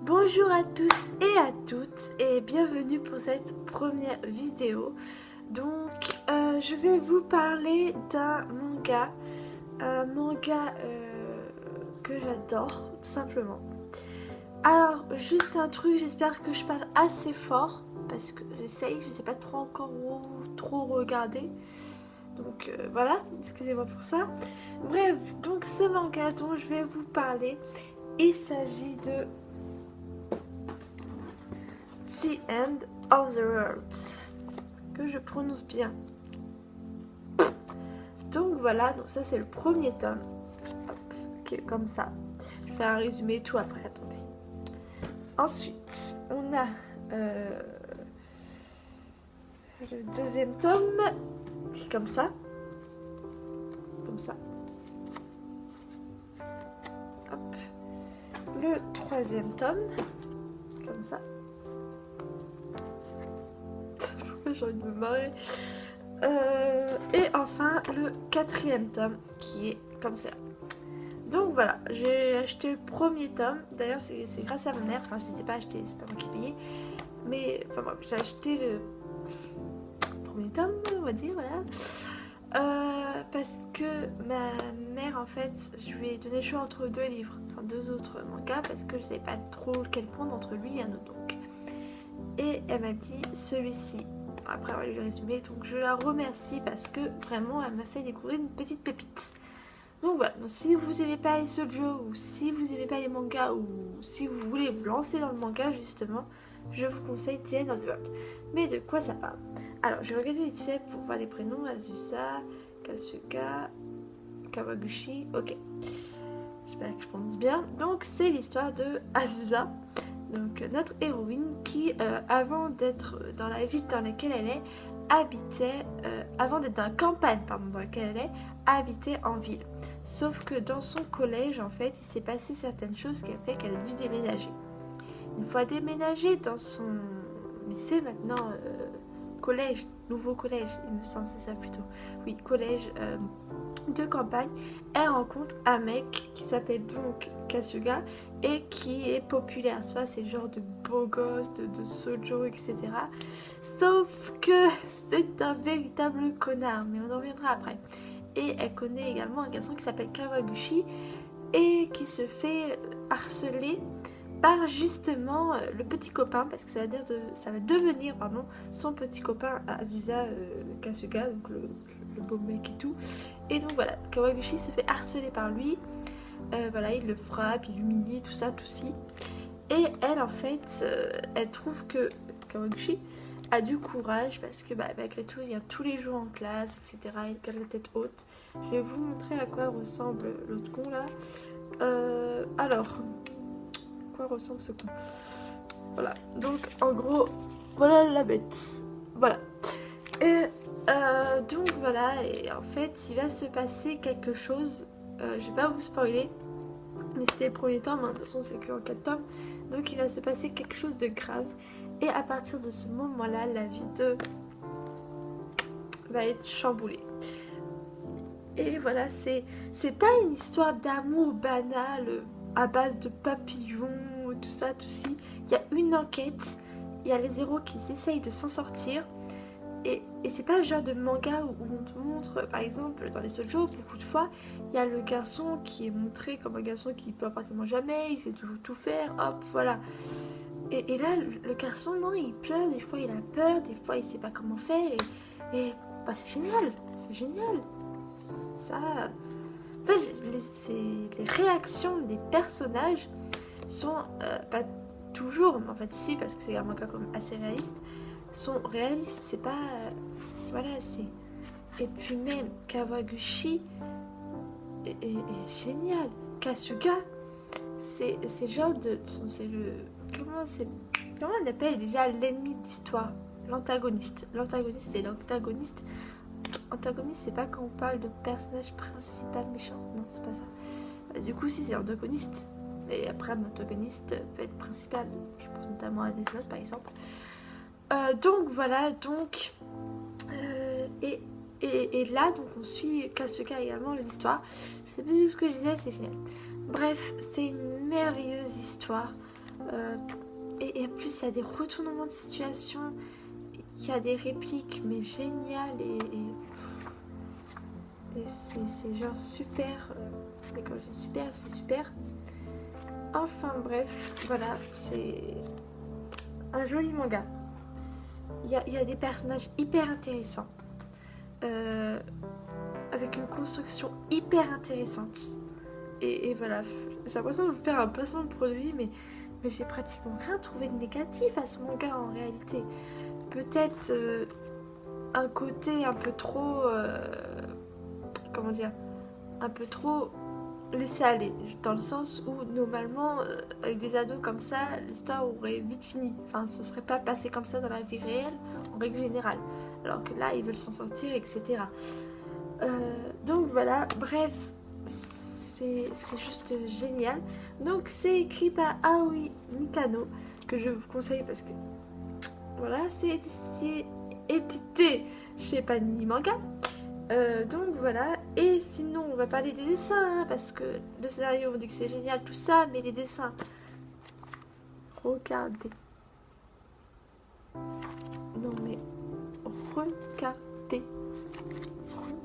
Bonjour à tous et à toutes et bienvenue pour cette première vidéo. Donc je vais vous parler d'un manga, un manga que j'adore tout simplement. Alors juste un truc, j'espère que je parle assez fort parce que j'essaye, je sais pas trop regarder. Donc voilà, excusez-moi pour ça. Bref, donc ce manga dont je vais vous parler, il s'agit de The End of the World. Est-ce que je prononce bien? Donc voilà, donc ça c'est le premier tome. Hop, okay, comme ça. Je vais faire un résumé et tout après, attendez. Ensuite, on a le deuxième tome qui est comme ça. Comme ça. Hop. Le troisième tome. Comme ça. J'ai envie de me marrer. Et enfin le quatrième tome qui est comme ça. Donc voilà, j'ai acheté le premier tome. D'ailleurs c'est grâce à ma mère. Enfin je ne les ai pas achetés, c'est pas moi qui ai payé. Mais enfin bref, j'ai acheté le premier tome, on va dire, voilà. Parce que ma mère en fait, je lui ai donné le choix entre deux livres, enfin deux autres mangas, parce que je ne savais pas trop lequel prendre entre lui et un autre donc. Et elle m'a dit celui-ci. Après avoir lu le résumé, donc je la remercie parce que vraiment elle m'a fait découvrir une petite pépite. Donc voilà, donc si vous n'aimez pas les shoujo ou si vous n'aimez pas les mangas ou si vous voulez vous lancer dans le manga justement, je vous conseille The End of the World. Mais de quoi ça parle? Alors je vais regarder vite fait pour voir les prénoms. Azusa, Kasuga, Kawaguchi, ok. J'espère que je prononce bien. Donc c'est l'histoire de Azusa. Donc notre héroïne qui, avant d'être dans la ville dans laquelle elle est, habitait, avant d'être dans la campagne dans laquelle elle est, habitait en ville. Sauf que dans son collège, en fait, il s'est passé certaines choses qui a fait qu'elle a dû déménager. Une fois déménagée dans son lycée, maintenant collège, nouveau collège, il me semble, c'est ça plutôt. Oui, collège de campagne, elle rencontre un mec qui s'appelle donc Kasuga et qui est populaire, soit c'est le genre de beau gosse, de shoujo, etc. Sauf que c'est un véritable connard, mais on en reviendra après. Et elle connaît également un garçon qui s'appelle Kawaguchi et qui se fait harceler par justement le petit copain, parce que ça va devenir son petit copain Azusa Kasuga, donc le beau mec et tout. Et donc voilà, Kawaguchi se fait harceler par lui. Voilà, il le frappe, il l'humilie, tout ça, tout ci. Et elle, en fait, elle trouve que Kawaguchi a du courage parce que malgré tout, il vient tous les jours en classe, etc. Il garde la tête haute. Je vais vous montrer à quoi ressemble l'autre con là. Alors, à quoi ressemble ce con? Voilà, donc en gros, voilà la bête. Voilà. Et donc voilà, et en fait, il va se passer quelque chose. Je vais pas vous spoiler, mais c'était le premier tome, hein, de toute façon c'est que en 4 tomes. Donc il va se passer quelque chose de grave. Et à partir de ce moment-là, la vie de va être chamboulée. Et voilà, c'est pas une histoire d'amour banal à base de papillons, tout ça, tout ci. Il y a une enquête, il y a les héros qui essayent de s'en sortir. Et c'est pas le genre de manga où on te montre, par exemple, dans les shoujo, beaucoup de fois, il y a le garçon qui est montré comme un garçon qui peut pratiquement jamais, il sait toujours tout faire, hop, voilà. Et là, le garçon, non, il pleure, des fois il a peur, des fois il sait pas comment faire, et c'est génial, c'est génial. Ça... En fait, les réactions des personnages sont, pas toujours, mais en fait si, parce que c'est un manga comme assez réaliste, sont réalistes, c'est pas... voilà, c'est... Et puis même, Kawaguchi est génial. Kasuga, c'est le genre de... c'est le... Comment on appelle déjà l'ennemi de l'histoire? L'antagoniste. L'antagoniste, c'est l'antagoniste. Antagoniste, c'est pas quand on parle de personnage principal méchant. Non, c'est pas ça. Du coup, si c'est antagoniste. Et après, un antagoniste peut être principal. Je pense notamment à Death Note, par exemple. Donc voilà, donc et là donc on suit Kasuga également l'histoire. Je sais plus ce que je disais, c'est génial. Bref, c'est une merveilleuse histoire. Et en plus, il y a des retournements de situation, il y a des répliques, mais géniales, et c'est genre super. Mais quand je dis super, c'est super. Enfin bref, voilà, c'est un joli manga. Il y a des personnages hyper intéressants, avec une construction hyper intéressante. Et voilà, j'ai l'impression de vous faire un placement de produit, mais j'ai pratiquement rien trouvé de négatif à ce manga en réalité. Peut-être un côté un peu trop... comment dire, un peu trop laissé aller, dans le sens où normalement avec des ados comme ça, l'histoire aurait vite fini, enfin ce serait pas passé comme ça dans la vie réelle en règle générale, alors que là ils veulent s'en sortir, etc. Donc voilà, bref, c'est juste génial. Donc c'est écrit par Aoi Mikano, que je vous conseille parce que voilà, c'est édité chez Panini Manga. Donc voilà, et sinon on va parler des dessins, hein, parce que le scénario on dit que c'est génial tout ça, mais les dessins, regardez. Non mais regardez.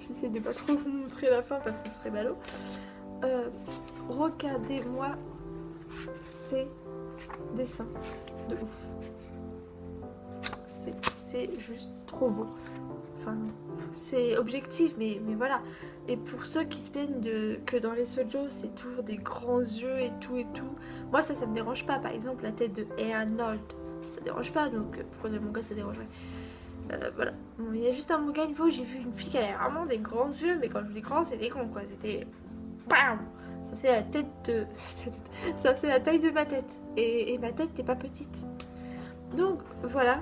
J'essaie de pas trop vous montrer la fin parce que ce serait ballot. Regardez-moi ces dessins de ouf. C'est juste trop beau. Enfin, c'est objectif, mais voilà. Et pour ceux qui se plaignent que dans les shoujo, c'est toujours des grands yeux et tout, moi ça me dérange pas. Par exemple, la tête de Arnold, ça dérange pas, donc pourquoi dans le manga ça dérangerait? Voilà. Bon, il y a juste un manga une fois où j'ai vu une fille qui avait vraiment des grands yeux, mais quand je dis grand, c'était grand quoi. C'était. BAM! Ça faisait la tête de. Ça faisait la taille de ma tête. Et ma tête n'est pas petite. Donc voilà.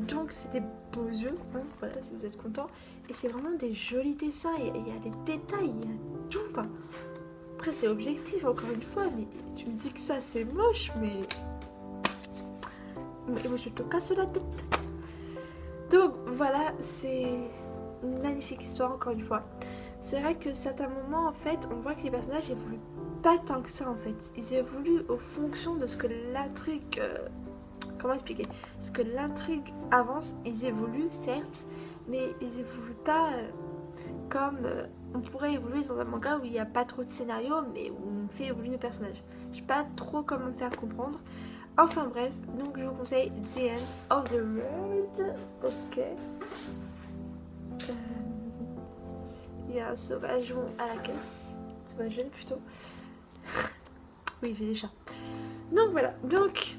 Donc c'est des beaux yeux, hein, voilà, si vous êtes contents. Et c'est vraiment des jolis dessins, il y a des détails, il y a tout. Enfin, après c'est objectif encore une fois, mais tu me dis que ça c'est moche, mais moi je te casse la tête. Donc voilà, c'est une magnifique histoire encore une fois. C'est vrai que certains moments en fait, on voit que les personnages évoluent pas tant que ça en fait. Ils évoluent aux fonctions de ce que l'intrigue... comment expliquer? Parce que l'intrigue avance, ils évoluent certes, mais ils évoluent pas comme on pourrait évoluer dans un manga où il n'y a pas trop de scénario, mais où on fait évoluer nos personnages. Je sais pas trop comment me faire comprendre. Enfin bref, donc je vous conseille The End of the World. Ok. Il y a un sauvageon à la caisse. Sauvageon plutôt. Oui, j'ai des chats. Donc voilà, donc...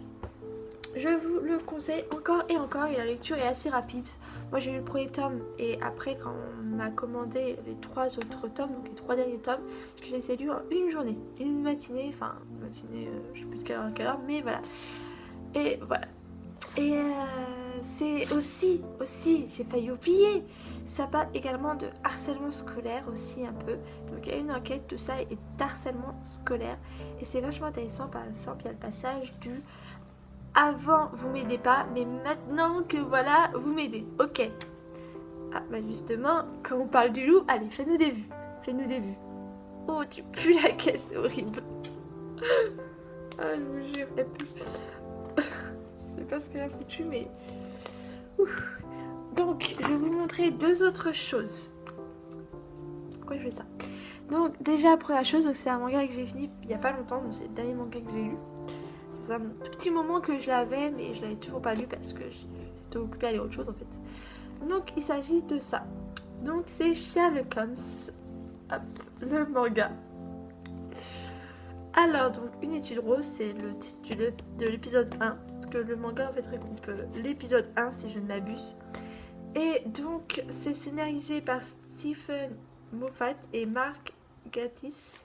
je vous le conseille encore et encore, et la lecture est assez rapide. Moi j'ai lu le premier tome et après quand on m'a commandé les 3 autres tomes, donc les 3 derniers tomes, je les ai lus en une journée, une matinée, enfin matinée, je sais plus de quelle heure, mais voilà. Et voilà. Et c'est aussi, j'ai failli oublier, ça parle également de harcèlement scolaire aussi un peu. Donc il y a une enquête, tout ça est harcèlement scolaire. Et c'est vachement intéressant, par exemple il y a le passage du... avant vous m'aidez pas, mais maintenant que voilà, vous m'aidez. Ok. Ah bah justement, quand on parle du loup, allez, fais-nous des vues. Fais-nous des vues. Oh, tu pues la caisse, c'est horrible. Ah, je vous jure, elle pue. Je sais pas ce qu'elle a foutu, mais... Ouf. Donc, je vais vous montrer 2 autres choses. Pourquoi je fais ça? Donc, déjà, première chose, c'est un manga que j'ai fini il y a pas longtemps, donc c'est le dernier manga que j'ai lu. C'est un tout petit moment que je l'avais, mais je l'avais toujours pas lu parce que j'étais occupée à lire autre chose en fait. Donc il s'agit de ça. Donc c'est Sherlock Holmes, hop, le manga. Alors donc Une étude rose, c'est le titre de l'épisode 1, que le manga en fait regroupe l'épisode 1 si je ne m'abuse. Et donc c'est scénarisé par Stephen Moffat et Mark Gatiss.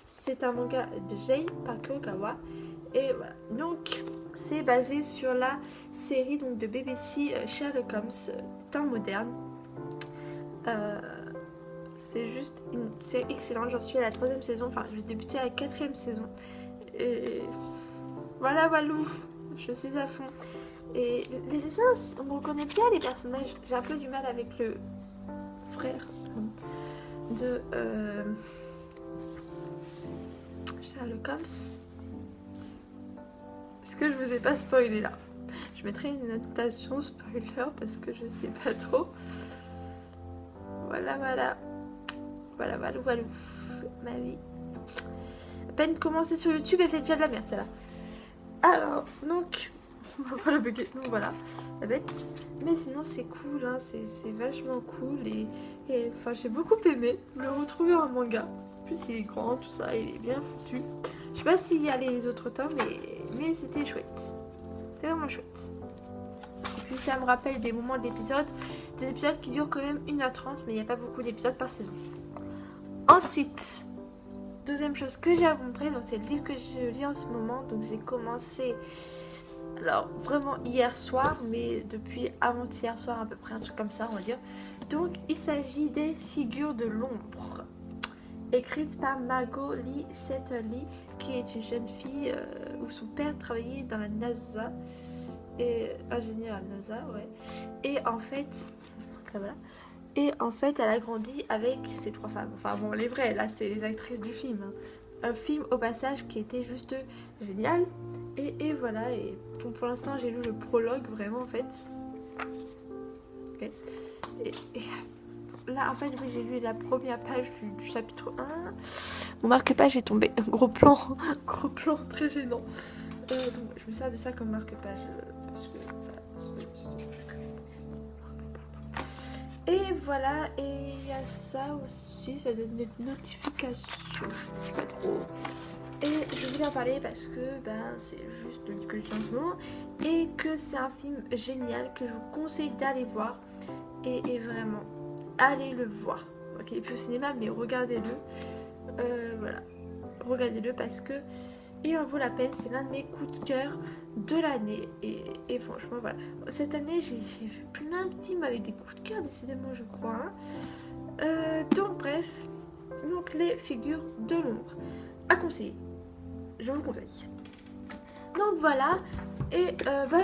C'est un manga de Jay par Kurokawa. Et voilà, donc c'est basé sur la série donc, de BBC Sherlock Holmes, temps moderne. C'est juste une série excellente, j'en suis à la 3e saison, enfin je vais débuter à la 4e saison. Et voilà, Walou, je suis à fond. Et les dessins, on reconnaît bien les personnages. J'ai un peu du mal avec le frère de Sherlock Holmes. Est-ce que je vous ai pas spoilé là? Je mettrai une notation spoiler parce que je sais pas trop. Voilà, voilà. Voilà, voilà, voilà. Ma vie. À peine commencé sur YouTube, elle fait déjà de la merde, celle-là. Alors, donc... voilà, donc voilà, la bête. Mais sinon, c'est cool, hein, c'est vachement cool. Et enfin, j'ai beaucoup aimé le retrouver en manga. En plus, il est grand, tout ça, il est bien foutu. Je sais pas s'il y a les autres tomes, mais c'était chouette. C'était vraiment chouette. Et puis, ça me rappelle des moments de l'épisode. Des épisodes qui durent quand même 1h30, mais il n'y a pas beaucoup d'épisodes par saison. Ensuite, deuxième chose que j'ai à vous montrer, donc c'est le livre que je lis en ce moment. Donc j'ai commencé, alors vraiment hier soir, mais depuis avant-hier soir à peu près, un truc comme ça on va dire. Donc il s'agit des Figures de l'ombre, écrite par Margot Lee Shetterly, qui est une jeune fille où son père travaillait dans la NASA, et ingénieur à la NASA, ouais. Et en fait, voilà. Et en fait, elle a grandi avec ces 3 femmes. Enfin bon, les vraies, là, c'est les actrices du film. Un film, au passage, qui était juste génial. Et voilà, et bon, pour l'instant, j'ai lu le prologue, vraiment, en fait. Okay. Et là, en fait, oui, j'ai lu la première page du chapitre 1. Mon marque-page est tombé. Gros plan très gênant. Donc, je me sers de ça comme marque-page. Parce que... Et voilà, et il y a ça aussi, ça donne des notifications, je sais pas trop. Et je voulais en parler parce que c'est juste le livre que j'ai en ce moment et que c'est un film génial que je vous conseille d'aller voir. Et vraiment, allez le voir. Ok, il est plus au cinéma, mais regardez-le. Voilà, regardez-le parce que il en vaut la peine, c'est l'un de mes coups de cœur de l'année et franchement voilà, cette année j'ai vu plein de films avec des coups de cœur décidément je crois, hein. Donc bref, donc les Figures de l'ombre à conseiller, je vous conseille. Donc voilà, et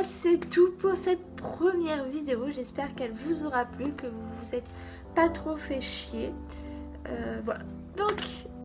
c'est tout pour cette première vidéo, j'espère qu'elle vous aura plu, que vous vous êtes pas trop fait chier, voilà, donc